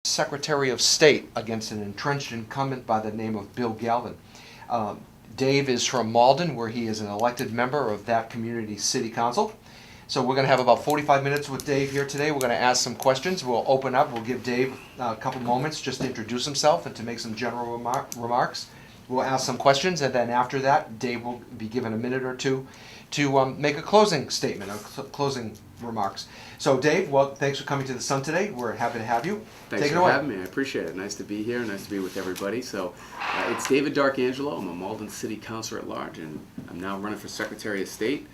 Secretary of State against an entrenched incumbent by the name of Bill Galvin. Dave is from Malden, where he is an elected member of that community city council. So we're going to have about 45 minutes with Dave here today. We're going to ask some questions. We'll open up. We'll give Dave a couple moments just to introduce himself and to make some general remarks. We'll ask some questions, and then after that, Dave will be given a minute or two to make a closing statement, closing remarks. So Dave, well, thanks for coming to the Sun today. We're happy to have you. Thanks Take it for away. having me. I appreciate it. Nice to be here. Nice to be with everybody. So it's David D'Arcangelo. I'm a Malden City Councilor at large, and I'm now running for Secretary of State.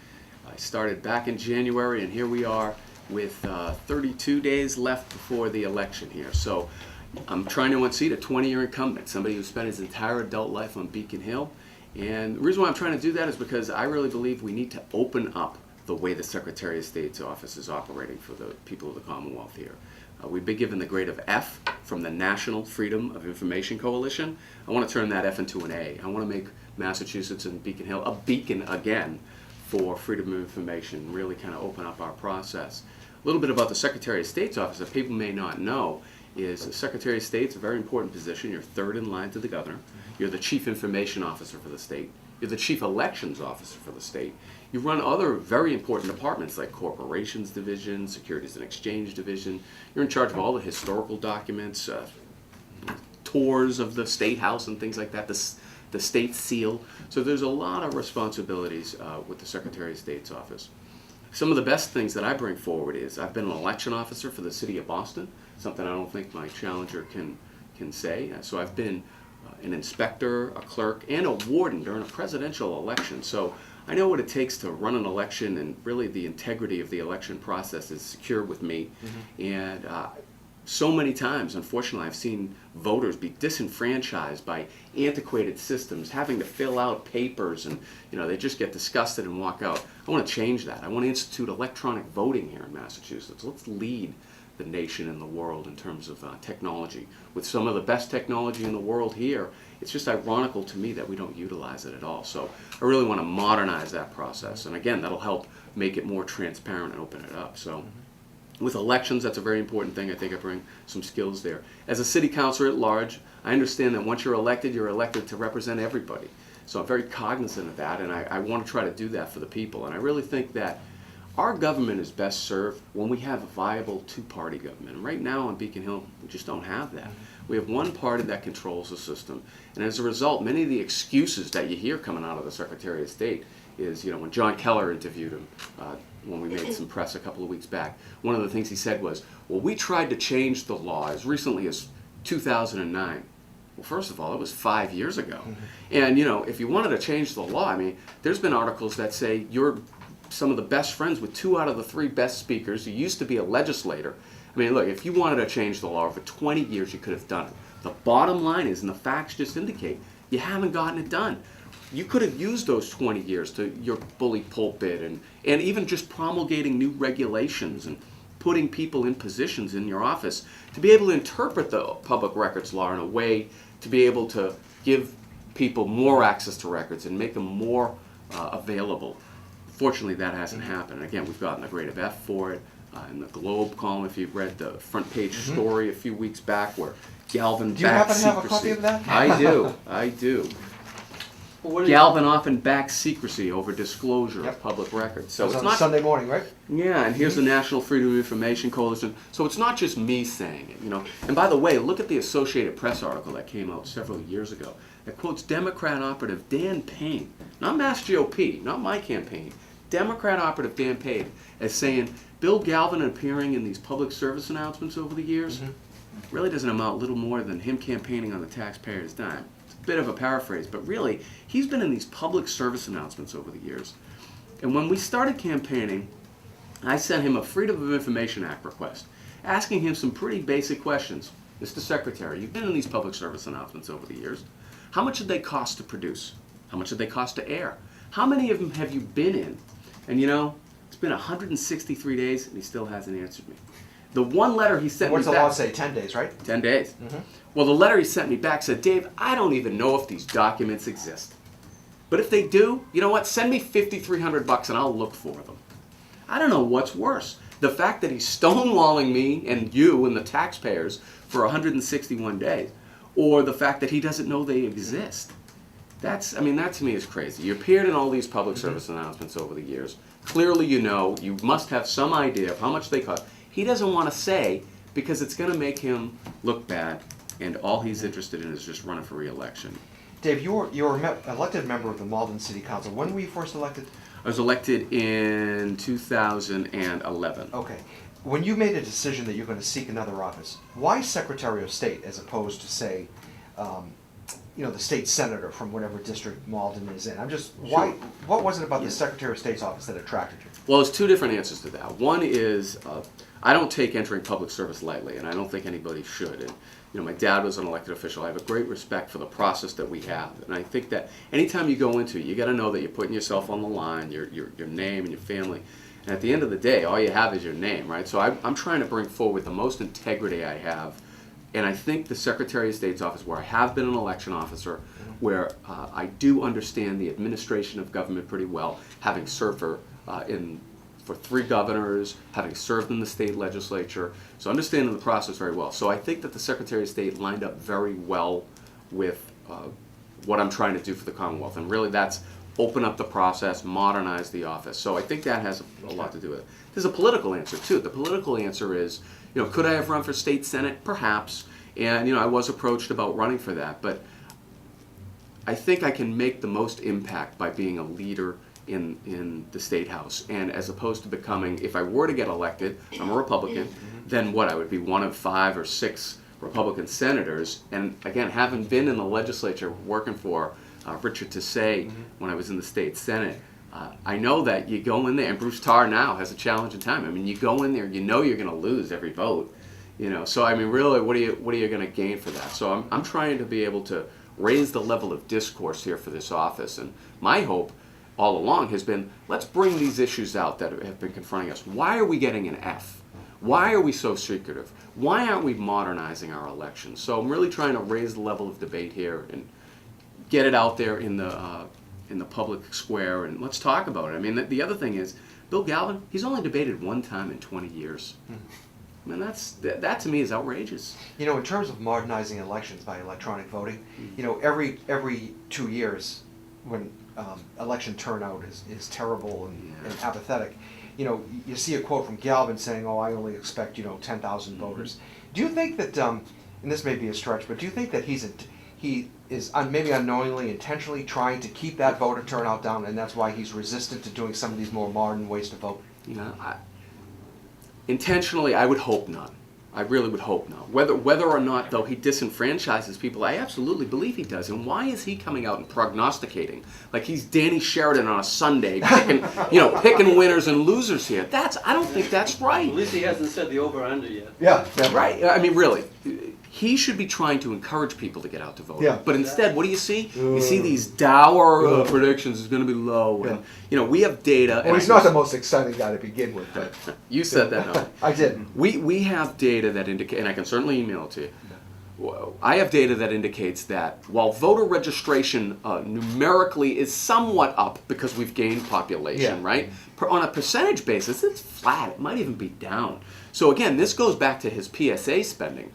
I started back in January, and here we are with 32 days left before the election here. So I'm trying to unseat a 20-year incumbent, somebody who spent his entire adult life on Beacon Hill. And the reason why I'm trying to do that is because I really believe we need to open up the way the Secretary of State's office is operating for the people of the Commonwealth here. We've been given the grade of F from the National Freedom of Information Coalition. I want to turn that F into an A. I want to make Massachusetts and Beacon Hill a beacon again for freedom of information, really kind of open up our process. A little bit about the Secretary of State's office that people may not know is the Secretary of State's a very important position. You're third in line to the governor. You're the chief information officer for the state. You're the chief elections officer for the state. You run other very important departments like corporations division, securities and exchange division. You're in charge of all the historical documents, tours of the state house and things like that, the state seal. So there's a lot of responsibilities with the Secretary of State's office. Some of the best things that I bring forward is I've been an election officer for the city of Boston, something I don't think my challenger can say. So I've been an inspector, a clerk, and a warden during a presidential election. So I know what it takes to run an election, and really the integrity of the election process is secure with me. And so many times, unfortunately, I've seen voters be disenfranchised by antiquated systems, having to fill out papers, and they just get disgusted and walk out. I want to change that. I want to institute electronic voting here in Massachusetts. Let's lead the nation and the world in terms of technology. With some of the best technology in the world here, it's just ironical to me that we don't utilize it at all. So I really want to modernize that process, and again, that'll help make it more transparent and open it up. So with elections, that's a very important thing. I think I bring some skills there. As a city councilor at large, I understand that once you're elected to represent everybody. So I'm very cognizant of that, and I want to try to do that for the people. And I really think that our government is best served when we have a viable two-party government. And right now on Beacon Hill, we just don't have that. We have one party that controls the system. And as a result, many of the excuses that you hear coming out of the Secretary of State is, when John Keller interviewed him, when we made some press a couple of weeks back, one of the things he said was, well, we tried to change the law as recently as 2009. Well, first of all, it was 5 years ago. And, if you wanted to change the law, I mean, there's been articles that say you're some of the best friends with 2 out of the 3 best speakers. You used to be a legislator. I mean, look, if you wanted to change the law for 20 years, you could have done it. The bottom line is, and the facts just indicate, you haven't gotten it done. You could have used those 20 years to your bully pulpit and even just promulgating new regulations and putting people in positions in your office to be able to interpret the public records law in a way to be able to give people more access to records and make them more available. Fortunately, that hasn't happened. Again, we've gotten a grade of F for it. In the Globe column, if you've read the front page story a few weeks back where Galvin backed secrecy. Do you happen to have a copy of that? I do. Well, Galvin often backs secrecy over disclosure of public records. So it's on Sunday morning, right? Yeah, and here's the National Freedom of Information Coalition. So it's not just me saying it, And by the way, look at the Associated Press article that came out several years ago that quotes Democrat operative Dan Payne, not Mass GOP, not my campaign, Democrat operative Dan Payne, as saying Bill Galvin appearing in these public service announcements over the years really doesn't amount little more than him campaigning on the taxpayer's dime. Bit of a paraphrase, but really, he's been in these public service announcements over the years. And when we started campaigning, I sent him a Freedom of Information Act request, asking him some pretty basic questions. Mr. Secretary, you've been in these public service announcements over the years. How much did they cost to produce? How much did they cost to air? How many of them have you been in? And it's been 163 days, and he still hasn't answered me. The one letter he sent me back... What's the law say? 10 days, right? 10 days. Well, the letter he sent me back said, Dave, I don't even know if these documents exist. But if they do, you know what? Send me $5,300 and I'll look for them. I don't know what's worse. The fact that he's stonewalling me and you and the taxpayers for 161 days, or the fact that he doesn't know they exist. That to me is crazy. You appeared in all these public service announcements over the years. Clearly you must have some idea of how much they cost. He doesn't want to say because it's going to make him look bad, and all he's interested in is just running for re-election. Dave, you were elected member of the Malden City Council. When were you first elected? I was elected in 2011. Okay. When you made a decision that you're going to seek another office, why Secretary of State as opposed to, say, the state senator from whatever district Malden is in? Why? What was it about the Secretary of State's office that attracted you? Well, there's two different answers to that. One is I don't take entering public service lightly, and I don't think anybody should. And my dad was an elected official. I have a great respect for the process that we have, and I think that anytime you go into it, you got to know that you're putting yourself on the line, your name and your family. And at the end of the day, all you have is your name, right? So I'm trying to bring forward the most integrity I have. And I think the Secretary of State's office, where I have been an election officer, where I do understand the administration of government pretty well, having served for 3 governors, having served in the state legislature, so understanding the process very well. So I think that the Secretary of State lined up very well with what I'm trying to do for the Commonwealth. And really that's open up the process, modernize the office. So I think that has a lot to do with it. There's a political answer too. The political answer is, could I have run for state senate? Perhaps. And I was approached about running for that, but I think I can make the most impact by being a leader in the state house, and as opposed to becoming, if I were to get elected, I'm a Republican, then what, I would be one of 5 or 6 Republican senators. And again, having been in the legislature working for Richard Tassay when I was in the state senate, I know that you go in there, and Bruce Tarr now has a challenging time. You go in there, you're going to lose every vote, So really, what are you going to gain for that? So I'm trying to be able to raise the level of discourse here for this office, and my hope all along has been, let's bring these issues out that have been confronting us. Why are we getting an F? Why are we so secretive? Why aren't we modernizing our elections? So I'm really trying to raise the level of debate here and get it out there in the public square, and let's talk about it. The other thing is, Bill Galvin, he's only debated 1 time in 20 years. That to me is outrageous. In terms of modernizing elections by electronic voting, every 2 years when election turnout is terrible and apathetic, you see a quote from Galvin saying, "Oh, I only expect 10,000 voters." Do you think that, and this may be a stretch, but do you think that he is maybe unknowingly, intentionally trying to keep that voter turnout down, and that's why he's resistant to doing some of these more modern ways to vote? Intentionally, I would hope not. I really would hope not. Whether or not, though, he disenfranchises people, I absolutely believe he does. And why is he coming out and prognosticating like he's Danny Sheridan on a Sunday, picking winners and losers here? I don't think that's right. At least he hasn't said the over/under yet. Yeah, right. Really, he should be trying to encourage people to get out to vote. Yeah. But instead, what do you see? You see these dour predictions is going to be low, and we have data. Well, he's not the most exciting guy to begin with, but you said that. No. I did. We have data that indicate, and I can certainly email it to you. I have data that indicates that while voter registration numerically is somewhat up because we've gained population, right? On a percentage basis, it's flat. It might even be down. So again, this goes back to his PSA spending.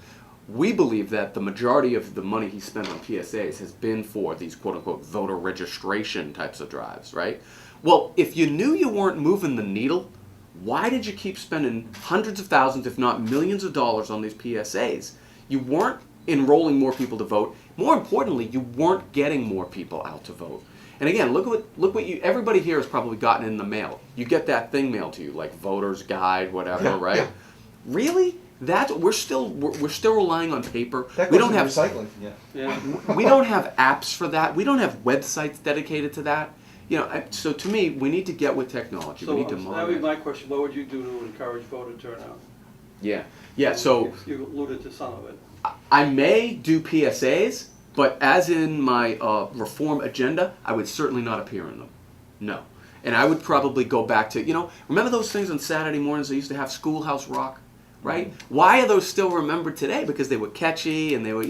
We believe that the majority of the money he spent on PSAs has been for these quote-unquote voter registration types of drives, right? Well, if you knew you weren't moving the needle, why did you keep spending hundreds of thousands, if not millions of dollars on these PSAs? You weren't enrolling more people to vote. More importantly, you weren't getting more people out to vote. And again, look what everybody here has probably gotten in the mail. You get that thing mailed to you, like voter's guide, whatever, right? Yeah. Really? We're still relying on paper. We don't have recycling. We don't have apps for that. We don't have websites dedicated to that. So to me, we need to get with technology. So we need to that would be my question. What would you do to encourage voter turnout? Yeah. So you alluded to some of it. I may do PSAs, but as in my reform agenda, I would certainly not appear in them. No. And I would probably go back to, remember those things on Saturday mornings they used to have Schoolhouse Rock? Right? Why are those still remembered today? Because they were catchy and they were,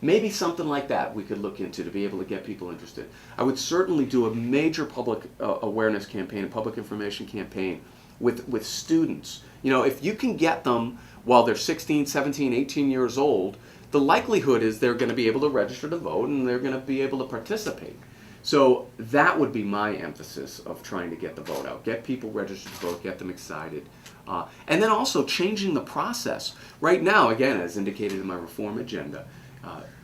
maybe something like that we could look into to be able to get people interested. I would certainly do a major public awareness campaign, a public information campaign with students. If you can get them while they're 16, 17, 18 years old, the likelihood is they're going to be able to register to vote and they're going to be able to participate. So that would be my emphasis of trying to get the vote out. Get people registered to vote, get them excited. And then also changing the process. Right now, again, as indicated in my reform agenda,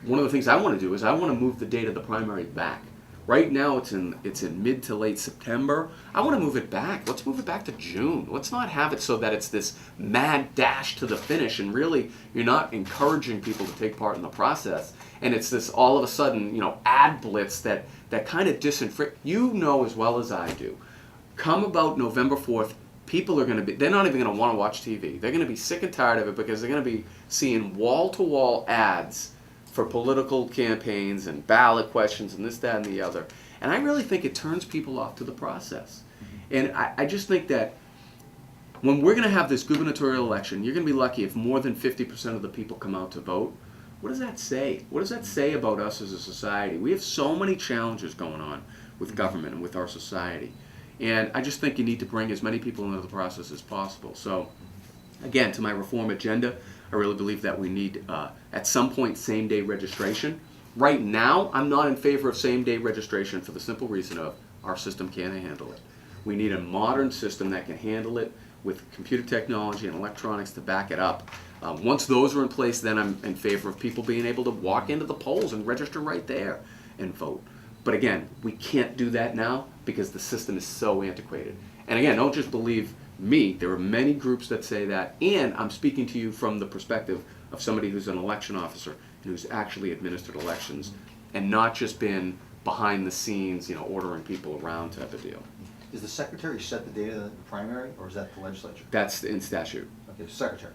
one of the things I want to do is I want to move the date of the primary back. Right now it's in mid to late September. I want to move it back. Let's move it back to June. Let's not have it so that it's this mad dash to the finish and really you're not encouraging people to take part in the process. And it's this all of a sudden, ad blitz that kind of disinfect. You know as well as I do. Come about November 4th, people are going to be, they're not even going to want to watch TV. They're going to be sick and tired of it because they're going to be seeing wall-to-wall ads for political campaigns and ballot questions and this, that, and the other. And I really think it turns people off to the process. And I just think that when we're going to have this gubernatorial election, you're going to be lucky if more than 50% of the people come out to vote. What does that say? What does that say about us as a society? We have so many challenges going on with government and with our society. And I just think you need to bring as many people into the process as possible. So, again, to my reform agenda, I really believe that we need, at some point, same-day registration. Right now, I'm not in favor of same-day registration for the simple reason of our system can't handle it. We need a modern system that can handle it with computer technology and electronics to back it up. Once those are in place, then I'm in favor of people being able to walk into the polls and register right there and vote. But again, we can't do that now because the system is so antiquated. And again, don't just believe me. There are many groups that say that, and I'm speaking to you from the perspective of somebody who's an election officer and who's actually administered elections and not just been behind the scenes, ordering people around type of deal. Does the secretary set the date of the primary, or is that the legislature? That's in statute. Okay, secretary.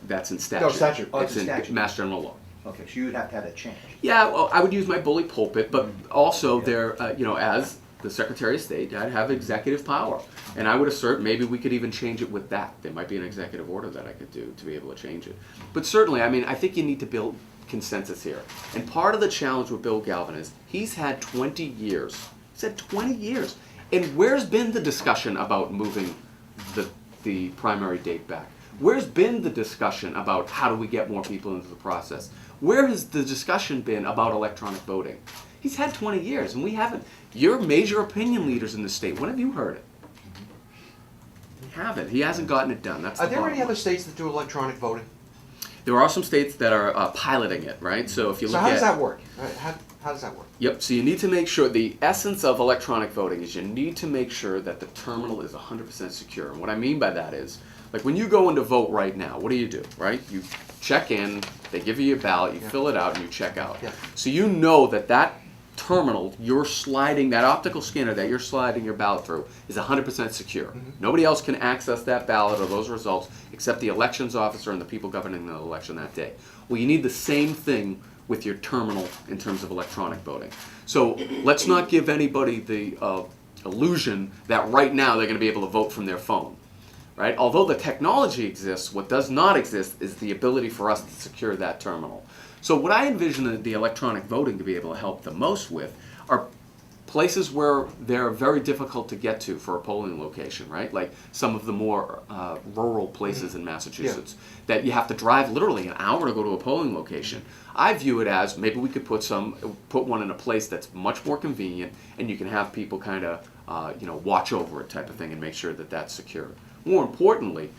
That's in statute. No, statute. Oh, It's it's in statute. Mass General Law. Okay, so you would have to have that changed. Yeah, well, I would use my bully pulpit, but also there, as the Secretary of State, I'd have executive power. And I would assert maybe we could even change it with that. There might be an executive order that I could do to be able to change it. But certainly, I think you need to build consensus here. And part of the challenge with Bill Galvin is he's had 20 years. He's had 20 years. And where's been the discussion about moving the primary date back? Where's been the discussion about how do we get more people into the process? Where has the discussion been about electronic voting? He's had 20 years and we haven't. You're major opinion leaders in the state. When have you heard it? You haven't. He hasn't gotten it done. That's Are the there any bottom other line. states that do electronic voting? There are some states that are piloting it, right? So if you So look how at does that work? How does that work? Yep, so you need to make sure, the essence of electronic voting is you need to make sure that the terminal is 100% secure. And what I mean by that is, like when you go in to vote right now, what do, right? You check in, they give you your ballot, you fill it out, and you check out. Yeah. So you know that terminal, you're sliding, that optical scanner that you're sliding your ballot through is 100% secure. Nobody else can access that ballot or those results except the elections officer and the people governing the election that day. Well, you need the same thing with your terminal in terms of electronic voting. So let's not give anybody the illusion that right now they're going to be able to vote from their phone. Right? Although the technology exists, what does not exist is the ability for us to secure that terminal. So what I envision the electronic voting to be able to help the most with are places where they're very difficult to get to for a polling location, right? Like some of the more rural places in Massachusetts that you have to drive literally an hour to go to a polling location. I view it as maybe we could put one in a place that's much more convenient and you can have people kind of watch over it type of thing and make sure that that's secure. More importantly,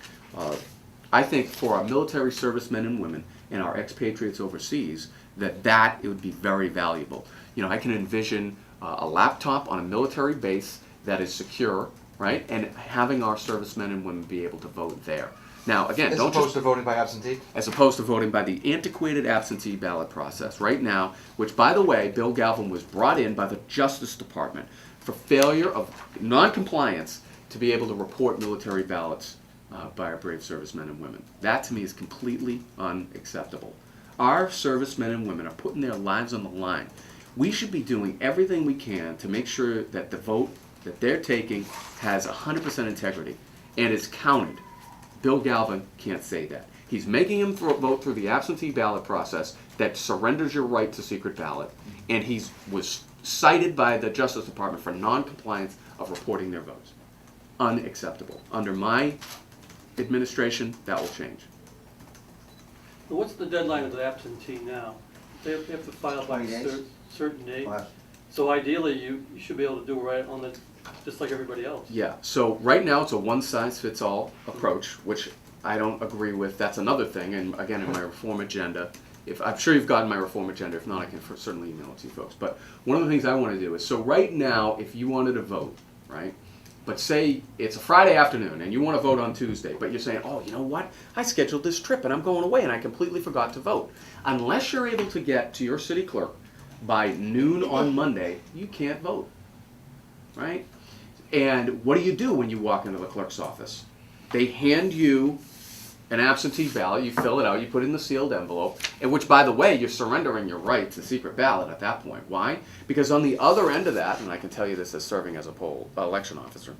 I think for our military servicemen and women and our expatriates overseas, that it would be very valuable. I can envision a laptop on a military base that is secure, right? And having our servicemen and women be able to vote there. Now, again, As don't opposed just, to voting by absentee? as opposed to voting by the antiquated absentee ballot process right now, which, by the way, Bill Galvin was brought in by the Justice Department for failure of non-compliance to be able to report military ballots by our brave servicemen and women. That, to me, is completely unacceptable. Our servicemen and women are putting their lives on the line. We should be doing everything we can to make sure that the vote that they're taking has 100% integrity and is counted. Bill Galvin can't say that. He's making them vote through the absentee ballot process that surrenders your right to secret ballot, and he was cited by the Justice Department for non-compliance of reporting their votes. unacceptable. Under my administration, that will change. What's the deadline of the absentee now? They have to file by 20 a days? certain date. Well, So ideally, you should be able to do it right on the, just like everybody else. Yeah, so right now it's a one-size-fits-all approach, which I don't agree with. That's another thing, and again, in my reform agenda, if I'm sure you've gotten my reform agenda, if not, I can certainly email it to you folks. But one of the things I want to do is, so right now, if you wanted to vote, right, but say it's a Friday afternoon and you want to vote on Tuesday, but you're saying, oh, you know what, I scheduled this trip and I'm going away and I completely forgot to vote. Unless you're able to get to your city clerk by noon on Monday, you can't vote, right? And what do you do when you walk into the clerk's office? They hand you an absentee ballot, you fill it out, you put it in the sealed envelope, and which, by the way, you're surrendering your right to secret ballot at that point. Why? Because on the other end of that, and I can tell you this as serving as a election officer,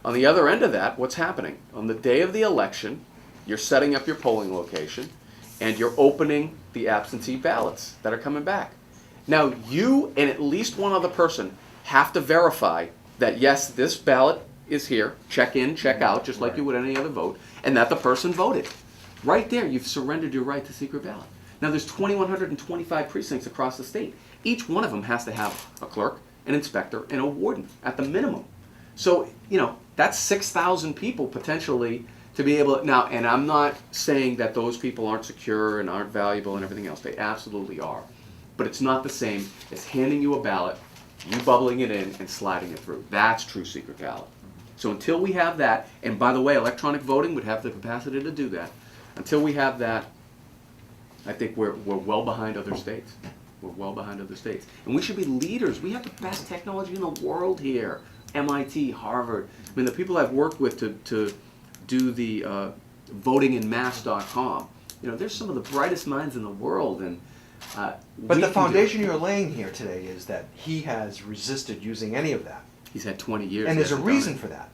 on the other end of that, what's happening? On the day of the election, you're setting up your polling location, and you're opening the absentee ballots that are coming back. Now, you and at least one other person have to verify that, yes, this ballot is here, check in, check out, just like you would any other vote, and that the person voted. Right there, you've surrendered your right to secret ballot. Now, there's 2,125 precincts across the state. Each one of them has to have a clerk, an inspector, and a warden at the minimum. So, you know, that's 6,000 people potentially to be able to, now, and I'm not saying that those people aren't secure and aren't valuable and everything else. They absolutely are. But it's not the same as handing you a ballot, you bubbling it in and sliding it through. That's true secret ballot. So until we have that, and by the way, electronic voting would have the capacity to do that. Until we have that, I think we're well behind other states. We're well behind other states. And we should be leaders. We have the best technology in the world here. MIT, Harvard. I mean, the people I've worked with to do the votinginmass.com, you know, there's some of the brightest minds in the world. And But the foundation you're laying here today is that he has resisted using any of that. He's had 20 years. And there's a hasn't done reason it. for that.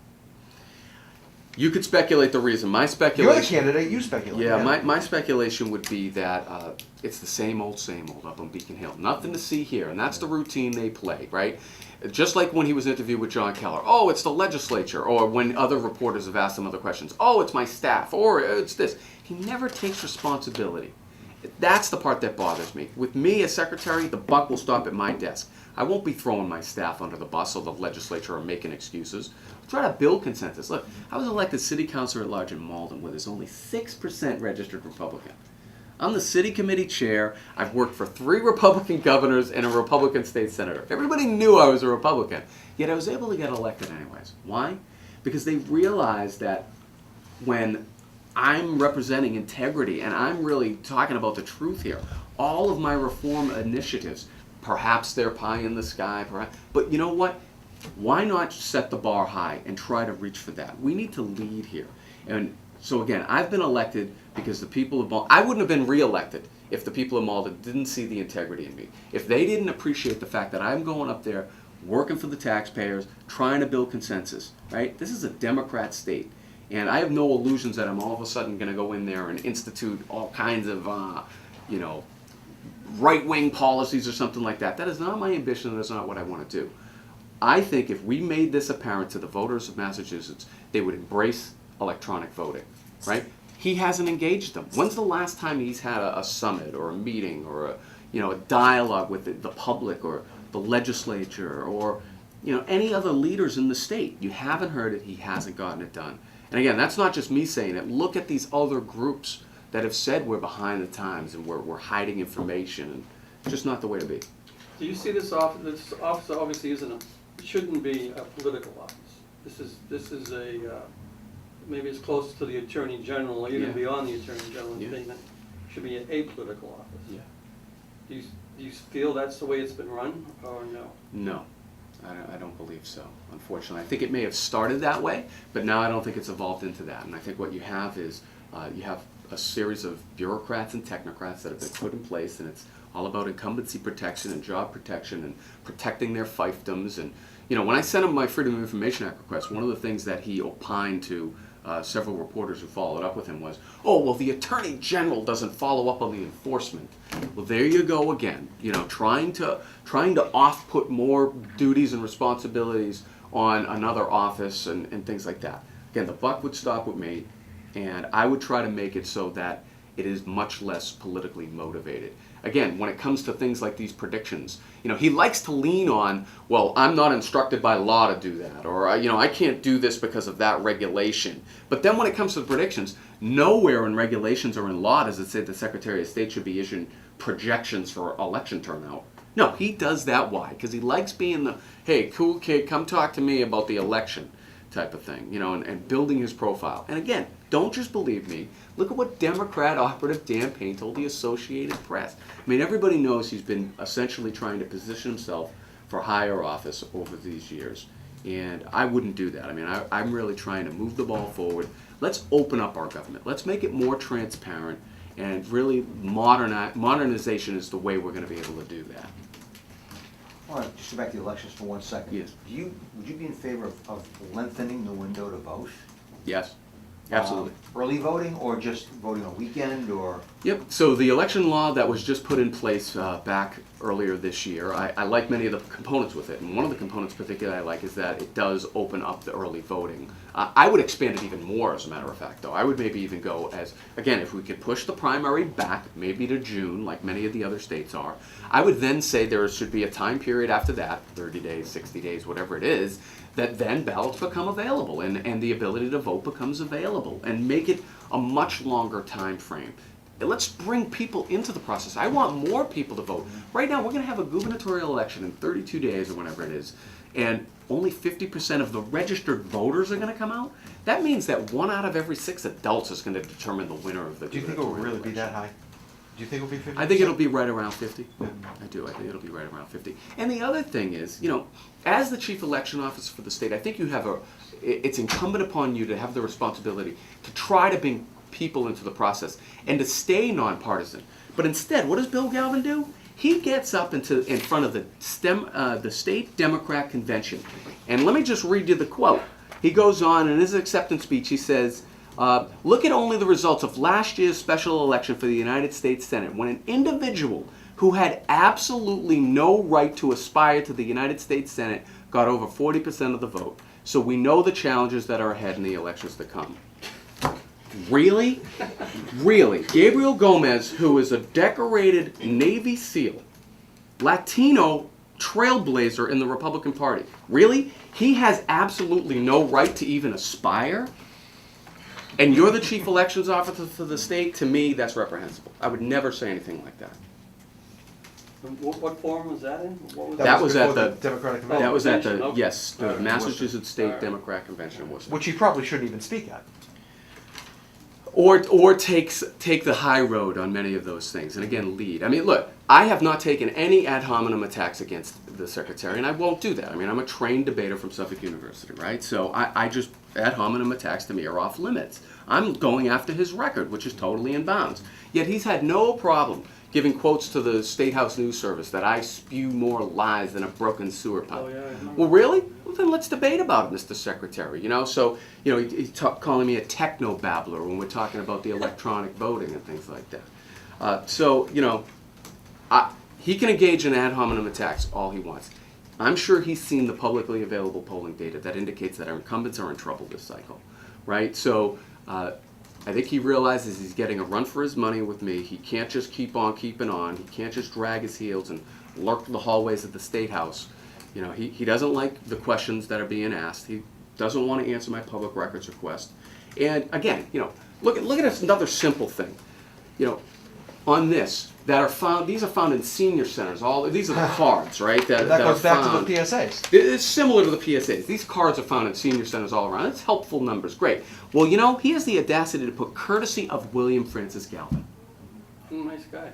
You could speculate the reason. My speculation. You're the candidate, you speculate. Yeah, my speculation would be that it's the same old up on Beacon Hill. Nothing to see here, and that's the routine they play, right? Just like when he was interviewed with John Keller. Oh, it's the legislature. Or when other reporters have asked him other questions. Oh, it's my staff. Or it's this. He never takes responsibility. That's the part that bothers me. With me as secretary, the buck will stop at my desk. I won't be throwing my staff under the bus or the legislature or making excuses. I'll try to build consensus. Look, I was elected city councilor at large in Malden where there's only 6% registered Republican. I'm the city committee chair. I've worked for 3 Republican governors and a Republican state senator. Everybody knew I was a Republican, yet I was able to get elected anyways. Why? Because they realized that when I'm representing integrity and I'm really talking about the truth here, all of my reform initiatives, perhaps they're pie in the sky, perhaps, but you know what? Why not set the bar high and try to reach for that? We need to lead here. And so again, I've been elected because the people of Malden, I wouldn't have been reelected if the people of Malden didn't see the integrity in me. If they didn't appreciate the fact that I'm going up there, working for the taxpayers, trying to build consensus, right? This is a Democrat state. And I have no illusions that I'm all of a sudden going to go in there and institute all kinds of, you know, right-wing policies or something like that. That is not my ambition. That's not what I want to do. I think if we made this apparent to the voters of Massachusetts, they would embrace electronic voting, right? He hasn't engaged them. When's the last time he's had a summit or a meeting or a dialogue with the public or the legislature or any other leaders in the state? You haven't heard it. He hasn't gotten it done. And again, that's not just me saying it. Look at these other groups that have said we're behind the times and we're hiding information. And it's just not the way to be. Do you see this office? This office obviously shouldn't be a political office. This is a maybe it's close to the Attorney General, or even beyond the Attorney General. Yeah. Thing that should be an apolitical office. Yeah. Do you feel that's the way it's been run, or no? No, I don't believe so, unfortunately. I think it may have started that way, but now I don't think it's evolved into that. And I think what you have is you have a series of bureaucrats and technocrats that have been put in place, and it's all about incumbency protection and job protection and protecting their fiefdoms. And when I sent him my Freedom of Information Act request, one of the things that he opined to several reporters who followed up with him was, oh, well, the Attorney General doesn't follow up on the enforcement. Well, there you go again, trying to off-put more duties and responsibilities on another office and things like that. Again, the buck would stop with me, and I would try to make it so that it is much less politically motivated. Again, when it comes to things like these predictions, he likes to lean on, well, I'm not instructed by law to do that, or, I can't do this because of that regulation. But then when it comes to the predictions, nowhere in regulations or in law does it say the Secretary of State should be issuing projections for election turnout. No, he does that. Why? Because he likes being the, hey, cool kid, come talk to me about the election type of thing, and building his profile. And again, don't just believe me. Look at what Democrat operative Dan Payne told the Associated Press. I mean, everybody knows he's been essentially trying to position himself for higher office over these years. And I wouldn't do that. I mean, I'm really trying to move the ball forward. Let's open up our government. Let's make it more transparent. And really, modernization is the way we're going to be able to do that. All right, just go back to the elections for 1 second. Yes. Would you be in favor of lengthening the window to vote? Yes, absolutely. Early voting or just voting on weekend or? Yep, so the election law that was just put in place back earlier this year, I like many of the components with it. And one of the components particularly I like is that it does open up the early voting. I would expand it even more, as a matter of fact, though. I would maybe even go as, again, if we could push the primary back, maybe to June, like many of the other states are, I would then say there should be a time period after that, 30 days, 60 days, whatever it is, that then ballots become available and the ability to vote becomes available, and make it a much longer time frame. Let's bring people into the process. I want more people to vote. Right now, we're going to have a gubernatorial election in 32 days or whenever it is, and only 50% of the registered voters are going to come out. That means that 1 out of every 6 adults is going to determine the winner of the Do you think it will gubernatorial really be election. that high? Do you think it'll be 50%? I think it'll be right around 50. I do. I think it'll be right around 50. And the other thing is, as the chief election officer for the state, I think it's incumbent upon you to have the responsibility to try to bring people into the process and to stay nonpartisan. But instead, what does Bill Galvin do? He gets up in front of the state Democrat convention. And let me just read you the quote. He goes on in his acceptance speech, he says, look at only the results of last year's special election for the United States Senate, when an individual who had absolutely no right to aspire to the United States Senate got over 40% of the vote. So we know the challenges that are ahead in the elections to come. Really? Really? Gabriel Gomez, who is a decorated Navy SEAL, Latino trailblazer in the Republican Party. Really? He has absolutely no right to even aspire? And you're the chief elections officer for the state? To me, that's reprehensible. I would never say anything like that. What forum was that in? What was That was at before the Democratic Convention. That was at the, Convention, okay. yes, the All right. Massachusetts State All right. Democrat Convention in Worcester. Which he probably shouldn't even speak at. Or take the high road on many of those things, and again, lead. I mean, look, I have not taken any ad hominem attacks against the secretary, and I won't do that. I mean, I'm a trained debater from Suffolk University, right? So I just, ad hominem attacks to me are off limits. I'm going after his record, which is totally in bounds. Yet he's had no problem giving quotes to the State House News Service that I spew more lies than a broken sewer pipe. Oh, yeah, I know. Well, really? Well, then let's debate about it, Mr. Secretary. So, he's calling me a techno-babbler when we're talking about the electronic voting and things like that. He can engage in ad hominem attacks all he wants. I'm sure he's seen the publicly available polling data that indicates that our incumbents are in trouble this cycle, right? So, I think he realizes he's getting a run for his money with me. He can't just keep on keeping on. He can't just drag his heels and lurk the hallways of the State House. He doesn't like the questions that are being asked. He doesn't want to answer my public records request. And again, look at another simple thing. On this, these are found in senior centers. These are the cards, right? That goes back to the PSAs. It's similar to the PSAs. These cards are found in senior centers all around. It's helpful numbers, great. Well, he has the audacity to put courtesy of William Francis Galvin. Nice guy.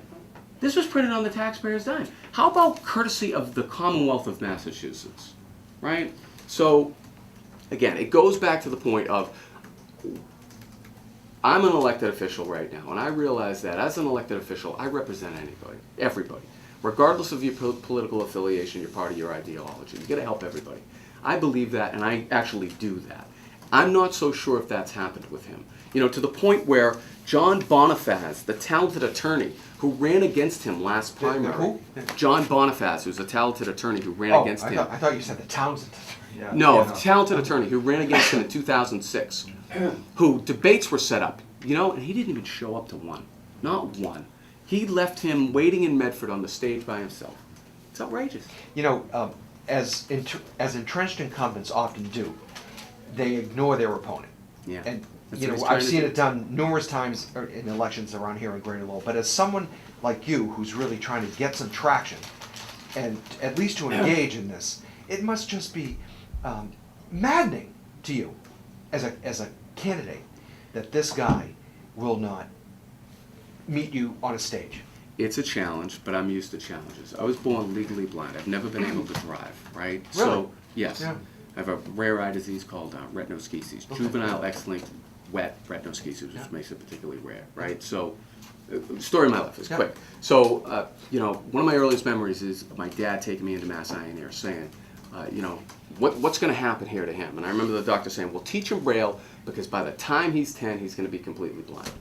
This was printed on the taxpayer's dime. How about courtesy of the Commonwealth of Massachusetts, right? So, again, it goes back to the point of, I'm an elected official right now, and I realize that as an elected official, I represent everybody, regardless of your political affiliation, your party, your ideology. You got to help everybody. I believe that, and I actually do that. I'm not so sure if that's happened with him. You know, to the point where John Bonifaz, the talented attorney who ran against him last primary. Who? John Bonifaz, who's a talented attorney who ran Oh, against I him. thought, I thought you said the Townsend. Yeah. No, Yeah. a talented attorney who ran against him in 2006, who debates were set up, you know, and he didn't even show up to one. Not one. He left him waiting in Medford on the stage by himself. It's outrageous. You know, as entrenched incumbents often do, they ignore their opponent. Yeah. And That's you what know, he's trying I've to seen do. it done numerous times in elections around here in Greater Lowell. But as someone like you, who's really trying to get some traction, and at least to engage in this, it must just be maddening to you, as a candidate, that this guy will not meet you on a stage. It's a challenge, but I'm used to challenges. I was born legally blind. I've never been able to drive, right? Really? So, yes. Yeah. I have a rare eye disease called retinoschisis, Okay. juvenile X-linked wet retinoschisis, which Yeah. makes it particularly rare, right? So, story of my life is Yeah. quick. So, you know, one of my earliest memories is my dad taking me into Mass Eye and Ear saying, you know, what's going to happen here to him? And I remember the doctor saying, well, teach him Braille because by the time he's 10, he's going to be completely blind.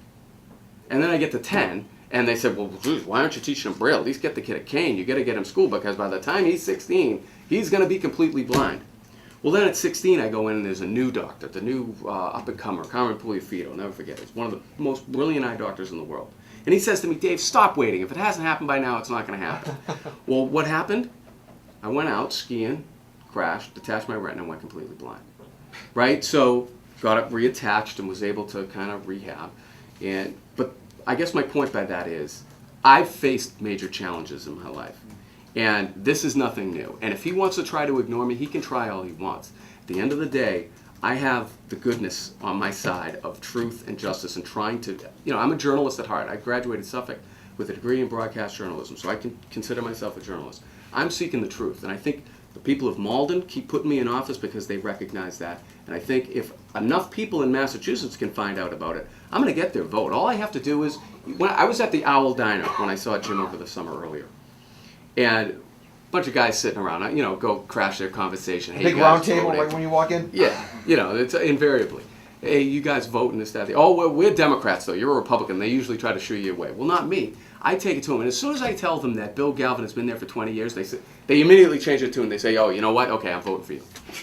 And then I get to 10, and they said, well, geez, why aren't you teaching him Braille? At least get the kid a cane. You got to get him school because by the time he's 16, he's going to be completely blind. Well, then at 16, I go in and there's a new doctor, the new up-and-comer, Carmen Puliafito, I'll never forget it. He's one of the most brilliant eye doctors in the world. And he says to me, Dave, stop waiting. If it hasn't happened by now, it's not going to happen. Well, what happened? I went out skiing, crashed, detached my retina, and went completely blind. Right? So got it reattached and was able to kind of rehab. But I guess my point by that is I've faced major challenges in my life. And this is nothing new. And if he wants to try to ignore me, he can try all he wants. At the end of the day, I have the goodness on my side of truth and justice and trying to, you know, I'm a journalist at heart. I graduated Suffolk with a degree in broadcast journalism, so I can consider myself a journalist. I'm seeking the truth, and I think the people of Malden keep putting me in office because they recognize that. And I think if enough people in Massachusetts can find out about it, I'm going to get their vote. All I have to do is, when I was at the Owl Diner when I saw Jim over the summer earlier, and a bunch of guys sitting around, you know, go crash their conversation. Hey, Big you round guys table voted. right when you walk in? Yeah, you know, it's invariably. Hey, you guys vote and this, that, the. Oh, well, we're Democrats, though. You're a Republican. They usually try to shoo you away. Well, not me. I take it to them, and as soon as I tell them that Bill Galvin has been there for 20 years, they immediately change it to and they say, oh, you know what? Okay, I'm voting for you.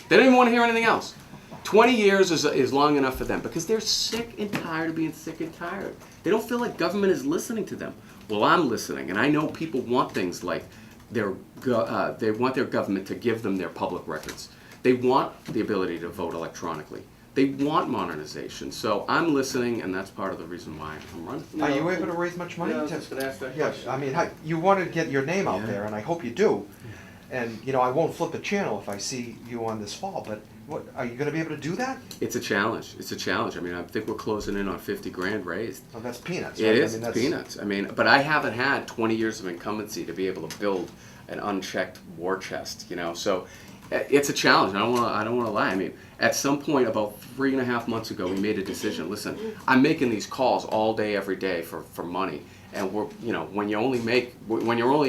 They don't even want to hear anything else. 20 years is long enough for them because they're sick and tired of being sick and tired. They don't feel like government is listening to them. Well, I'm listening, and I know people want things like they want their government to give them their public records. They want the ability to vote electronically. They want modernization. So I'm listening, and that's part of the reason why I'm running. Are you able to raise much money? Yeah, I was to- just going to ask that Yeah, question. I mean, you want to get your name out Yeah. there, and I hope you do. And, you know, I won't flip the channel if I see you on this fall, but what, are you going to be able to do that? It's a challenge. It's a challenge. I mean, I think we're closing in on 50 grand raised. Well, that's peanuts. It right? is, I mean, it's that's- peanuts. I mean, but I haven't had 20 years of incumbency to be able to build an unchecked war chest, you know. So it's a challenge. I don't want to lie. I mean, at some point about 3.5 months ago, we made a decision. Listen, I'm making these calls all day, every day for money, and we're, you know, when you're only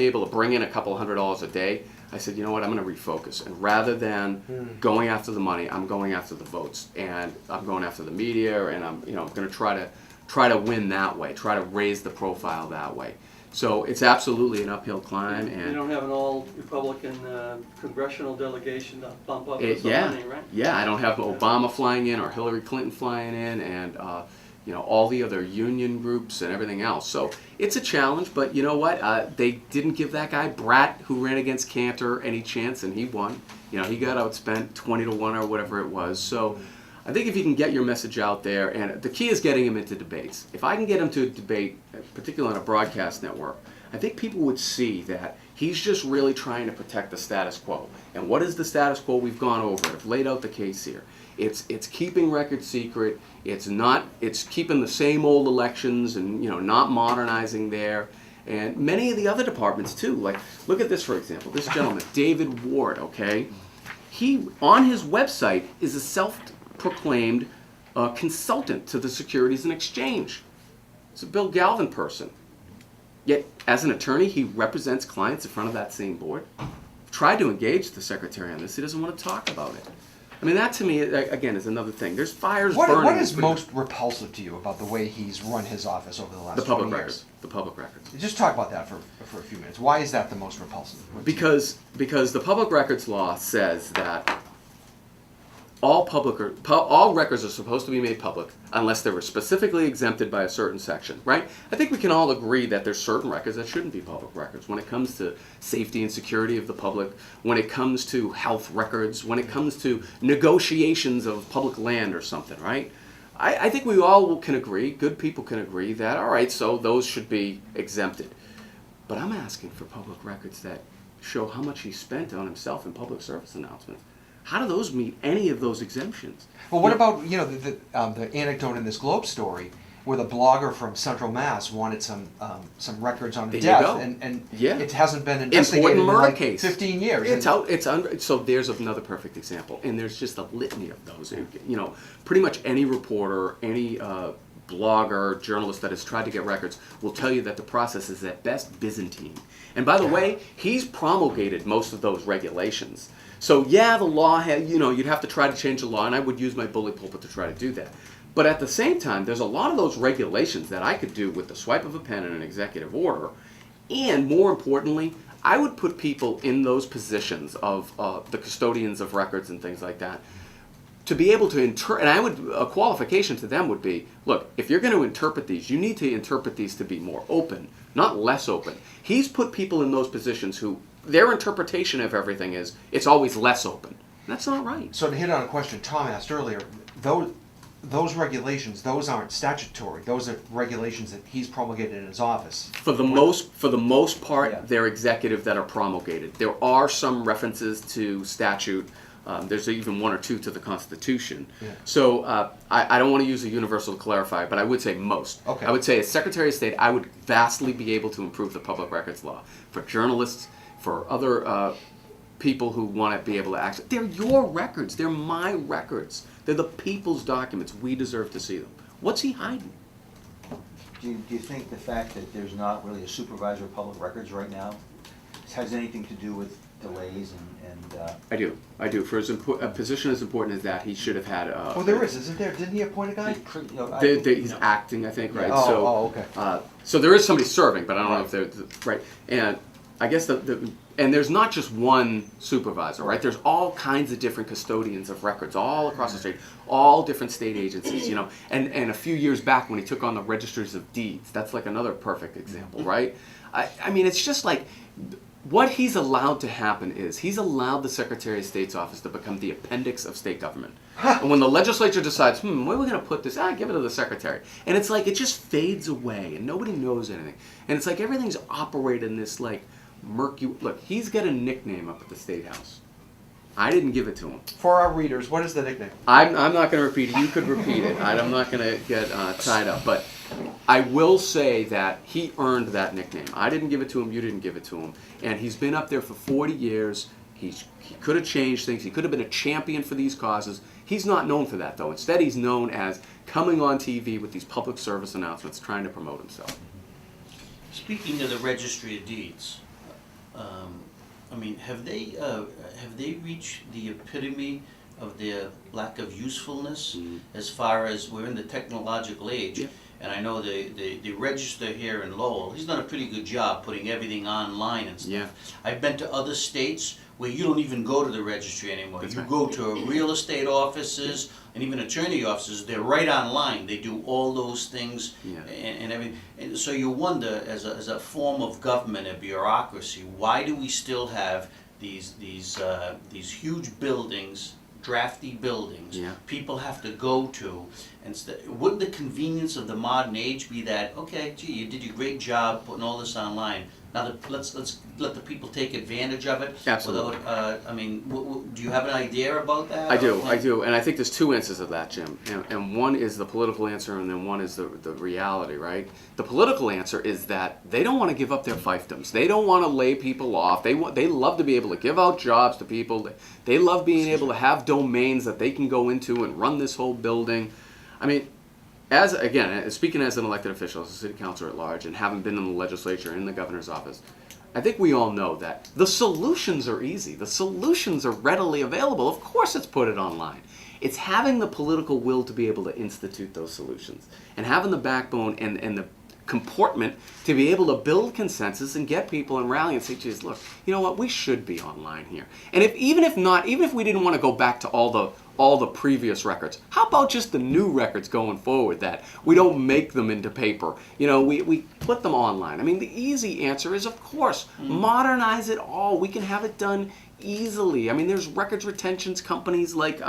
able to bring in a couple $100 a day, I said, you know what, I'm going to refocus, and rather than going after the money, I'm going after the votes, and I'm going after the media, and I'm going to try to win that way, try to raise the profile that way. So it's absolutely an uphill climb, You and don't have an all-Republican congressional delegation to bump up with some yeah, money, right? yeah, I don't have Obama flying in or Hillary Clinton flying in, and you know, all the other union groups and everything else. So it's a challenge, but you know what? They didn't give that guy Bratt, who ran against Cantor, any chance, and he won. You know, he got outspent 20-1 or whatever it was. So I think if you can get your message out there, and the key is getting him into debates. If I can get him to a debate, particularly on a broadcast network, I think people would see that he's just really trying to protect the status quo. And what is the status quo? We've gone over it. I've laid out the case here. It's keeping records secret. It's keeping the same old elections and, you know, not modernizing there. And many of the other departments too. Like, look at this, for example. This gentleman, David Ward, okay? He, on his website, is a self-proclaimed consultant to the Securities and Exchange. It's a Bill Galvin person. Yet, as an attorney, he represents clients in front of that same board. Tried to engage the secretary on this. He doesn't want to talk about it. I mean, that to me, again, is another thing. There's fires What burning. is most repulsive to you about the way he's run his office over the last the public 20 records? years? The public records. Just talk about that for a few minutes. Why is that the most repulsive? Because the public records law says that all records are supposed to be made public unless they were specifically exempted by a certain section, right? I think we can all agree that there's certain records that shouldn't be public records when it comes to safety and security of the public, when it comes to health records, when it comes to negotiations of public land or something, right? I think we all can agree, good people can agree that, all right, so those should be exempted. But I'm asking for public records that show how much he spent on himself in public service announcements. How do those meet any of those exemptions? Well, what about the anecdote in this Globe story where the blogger from Central Mass wanted some records on a There you death, go. and Yeah. it hasn't been investigated Important in murder like case. 15 years. It's out. So there's another perfect example, and there's just a litany of those. Pretty much any reporter, any blogger, journalist that has tried to get records will tell you that the process is at best Byzantine. And by the way, he's promulgated most of those regulations. So yeah, the law had, you'd have to try to change the law, and I would use my bully pulpit to try to do that. But at the same time, there's a lot of those regulations that I could do with the swipe of a pen and an executive order. And more importantly, I would put people in those positions of the custodians of records and things like that to be able to interpret. And a qualification to them would be, look, if you're going to interpret these, you need to interpret these to be more open, not less open. He's put people in those positions who their interpretation of everything is it's always less open. That's not right. So to hit on a question Tom asked earlier, those regulations, those aren't statutory. Those are regulations that he's promulgated in his office. For the most part, Yeah. they're executive that are promulgated. There are some references to statute. There's even one or two to the Constitution. Yeah. So I don't want to use a universal to clarify, but I would say most. Okay. I would say as Secretary of State, I would vastly be able to improve the public records law for journalists, for other people who want to be able to access. They're your records. They're my records. They're the people's documents. We deserve to see them. What's he hiding? Do you think the fact that there's not really a supervisor of public records right now has anything to do with delays and I do. For a position as important as that, he should have had. Oh, there is, isn't there? Didn't he appoint a guy? He's acting, I think, right? Oh, so, okay. So there is somebody serving, but I don't know if they're right. And I guess and there's not just one supervisor, right? There's all kinds of different custodians of records all across the state, all different state agencies, And a few years back when he took on the Registries of Deeds, that's like another perfect example, right? I mean, it's just like what he's allowed to happen is he's allowed the Secretary of State's office to become the appendix of state government. And when the legislature decides, where are we going to put this? Give it to the Secretary. And it's like it just fades away and nobody knows anything. And it's like everything's operated in this like murky. Look, he's got a nickname up at the State House. I didn't give it to him. For our readers, what is the nickname? I'm not going to repeat it. You could repeat it. I'm not going to get tied up. But I will say that he earned that nickname. I didn't give it to him. You didn't give it to him. And he's been up there for 40 years. He could have changed things. He could have been a champion for these causes. He's not known for that, though. Instead, he's known as coming on TV with these public service announcements, trying to promote himself. Speaking of the Registry of Deeds, I mean, have they reached the epitome of their lack of usefulness as far as we're in the technological age? Yeah. And I know the register here in Lowell, he's done a pretty good job putting everything online and stuff. Yeah. I've been to other states where you don't even go to the registry anymore. That's You right. go to real estate offices and even attorney offices, they're right online. They do all those things Yeah. and everything. And so you wonder, as a form of government, a bureaucracy, why do we still have these huge buildings, drafty buildings, Yeah. people have to go to? And wouldn't the convenience of the modern age be that, okay, gee, you did a great job putting all this online. Now let's let the people take advantage of it. Absolutely. Without, I mean, do you have an idea about that? I do, and I think there's two answers to that, Jim. And one is the political answer, and then one is the reality, right? The political answer is that they don't want to give up their fiefdoms. They don't want to lay people off. They love to be able to give out jobs to people. They love being able to have domains that they can go into and run this whole building. I mean, speaking as an elected official, as a city councilor at large, and having been in the legislature, in the governor's office, I think we all know that the solutions are easy. The solutions are readily available. Of course it's put it online. It's having the political will to be able to institute those solutions and having the backbone and the comportment to be able to build consensus and get people and rally and say, geez, look, you know what, we should be online here. And even if we didn't want to go back to all the previous records, how about just the new records going forward that we don't make them into paper? You know, we put them online. I mean, the easy answer is, of course, modernize it all. We can have it done easily. I mean, there's records retentions companies like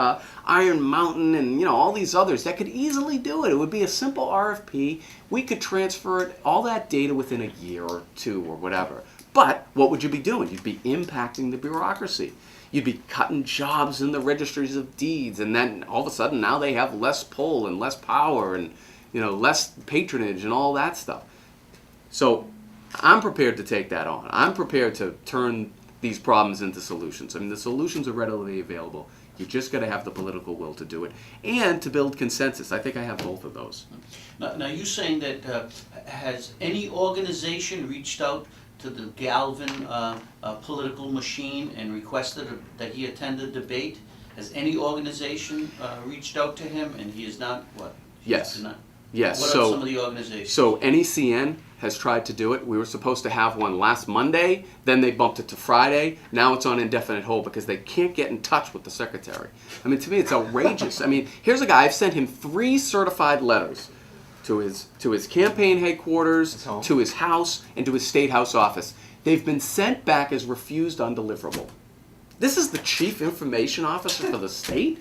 Iron Mountain and, you know, all these others that could easily do it. It would be a simple RFP. We could transfer all that data within a year or two or whatever. But what would you be doing? You'd be impacting the bureaucracy. You'd be cutting jobs in the registries of deeds, and then all of a sudden now they have less pull and less power and, you know, less patronage and all that stuff. So I'm prepared to take that on. I'm prepared to turn these problems into solutions. I mean, the solutions are readily available. You just got to have the political will to do it and to build consensus. I think I have both of those. Now you're saying that has any organization reached out to the Galvin political machine and requested that he attend a debate? Has any organization reached out to him and he is not what? Yes. Not, Yes. What are some of the organizations? So NECN has tried to do it. We were supposed to have one last Monday, then they bumped it to Friday. Now it's on indefinite hold because they can't get in touch with the secretary. I mean, to me, it's outrageous. I mean, here's a guy, I've sent him 3 certified letters to his campaign headquarters, to his house, and to his state house office. They've been sent back as refused undeliverable. This is the chief information officer for the state?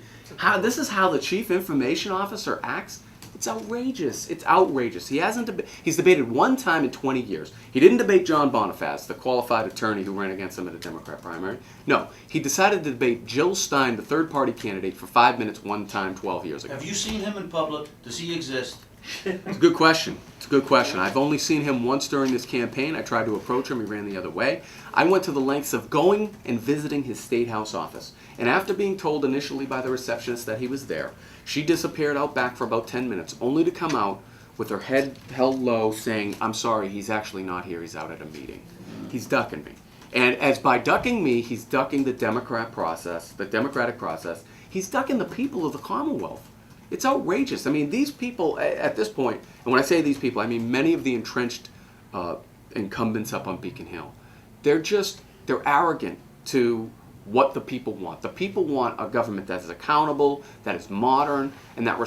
This is how the chief information officer acts? It's outrageous. It's outrageous. He's debated one time in 20 years. He didn't debate John Boniface, the qualified attorney who ran against him at a Democrat primary. No, he decided to debate Jill Stein, the third-party candidate, for 5 minutes one time 12 years ago. Have you seen him in public? Does he exist? It's a good question. It's a good question. I've only seen him once during this campaign. I tried to approach him. He ran the other way. I went to the lengths of going and visiting his state house office. And after being told initially by the receptionist that he was there, she disappeared out back for about 10 minutes, only to come out with her head held low saying, I'm sorry, he's actually not here. He's out at a meeting. He's ducking me. And as by ducking me, he's ducking the democratic process. He's ducking the people of the Commonwealth. It's outrageous. I mean, these people at this point, and when I say these people, I mean many of the entrenched incumbents up on Beacon Hill. They're arrogant to what the people want. The people want a government that is accountable, that is modern, and that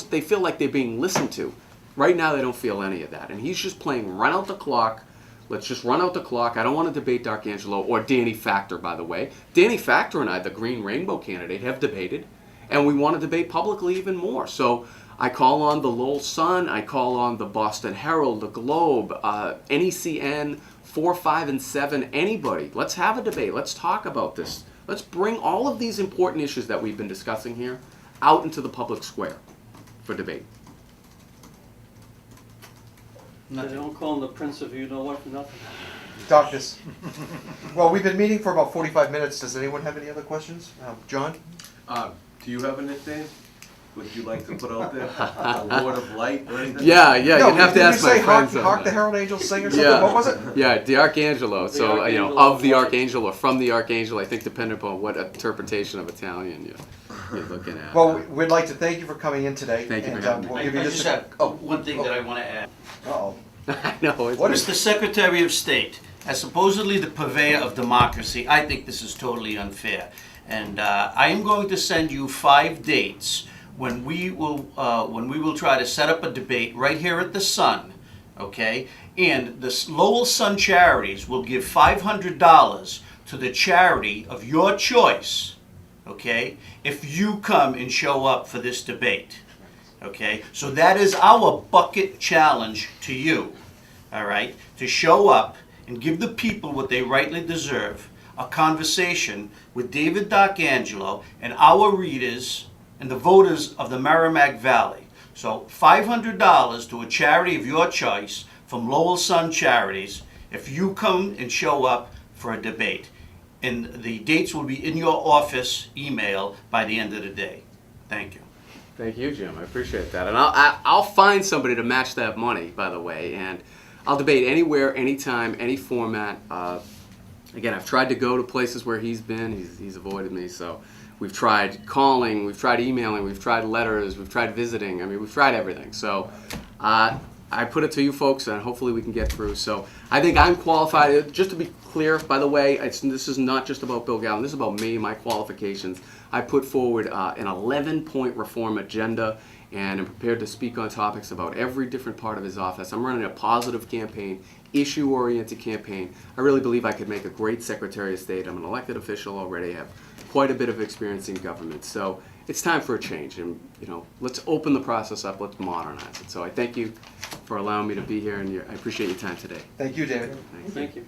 they feel like they're being listened to. Right now, they don't feel any of that. And he's just playing run out the clock. Let's just run out the clock. I don't want to debate D'Arcangelo or Danny Factor, by the way. Danny Factor and I, the Green Rainbow candidate, have debated. And we want to debate publicly even more. So I call on the Lowell Sun, I call on the Boston Herald, the Globe, NECN, 4, 5, and 7, anybody. Let's have a debate. Let's talk about this. Let's bring all of these important issues that we've been discussing here out into the public square for debate. They don't call him the Prince of you-know-what for nothing. Darkness. Well, we've been meeting for about 45 minutes. Does anyone have any other questions? John? Do you have a nickname? Would you like to put out there? A Lord of Light or anything? Yeah, you'd have to ask my friends. Hark the Herald Angels sing or something? What was it? Yeah, D'Arcangelo. So, of the Archangel or from the Archangel, I think depending upon what interpretation of Italian you're looking at. Well, we'd like to thank you for coming in today. Thank you for having me. We'll I give you just have one thing that I want to add. Uh-oh. I know. What Mr. Secretary of State, as supposedly the purveyor of democracy, I think this is totally unfair. And I am going to send you 5 dates when we will try to set up a debate right here at the Sun, okay? And the Lowell Sun Charities will give $500 to the charity of your choice, okay? If you come and show up for this debate, okay? So that is our bucket challenge to you, all right? To show up and give the people what they rightly deserve, a conversation with David D'Arcangelo and our readers and the voters of the Merrimack Valley. So $500 to a charity of your choice from Lowell Sun Charities if you come and show up for a debate. And the dates will be in your office email by the end of the day. Thank you. Thank you, Jim. I appreciate that. And I'll find somebody to match that money, by the way. And I'll debate anywhere, anytime, any format. Again, I've tried to go to places where he's been. He's avoided me. So we've tried calling, we've tried emailing, we've tried letters, we've tried visiting. I mean, we've tried everything. So I put it to you folks, and hopefully we can get through. So I think I'm qualified. Just to be clear, by the way, this is not just about Bill Galvin. This is about me, my qualifications. I put forward an 11-point reform agenda, and I'm prepared to speak on topics about every different part of his office. I'm running a positive campaign, issue-oriented campaign. I really believe I could make a great Secretary of State. I'm an elected official already. I have quite a bit of experience in government. So it's time for a change, and let's open the process up. Let's modernize it. So I thank you for allowing me to be here, and I appreciate your time today. Thank you, David. Thanks. Thank you.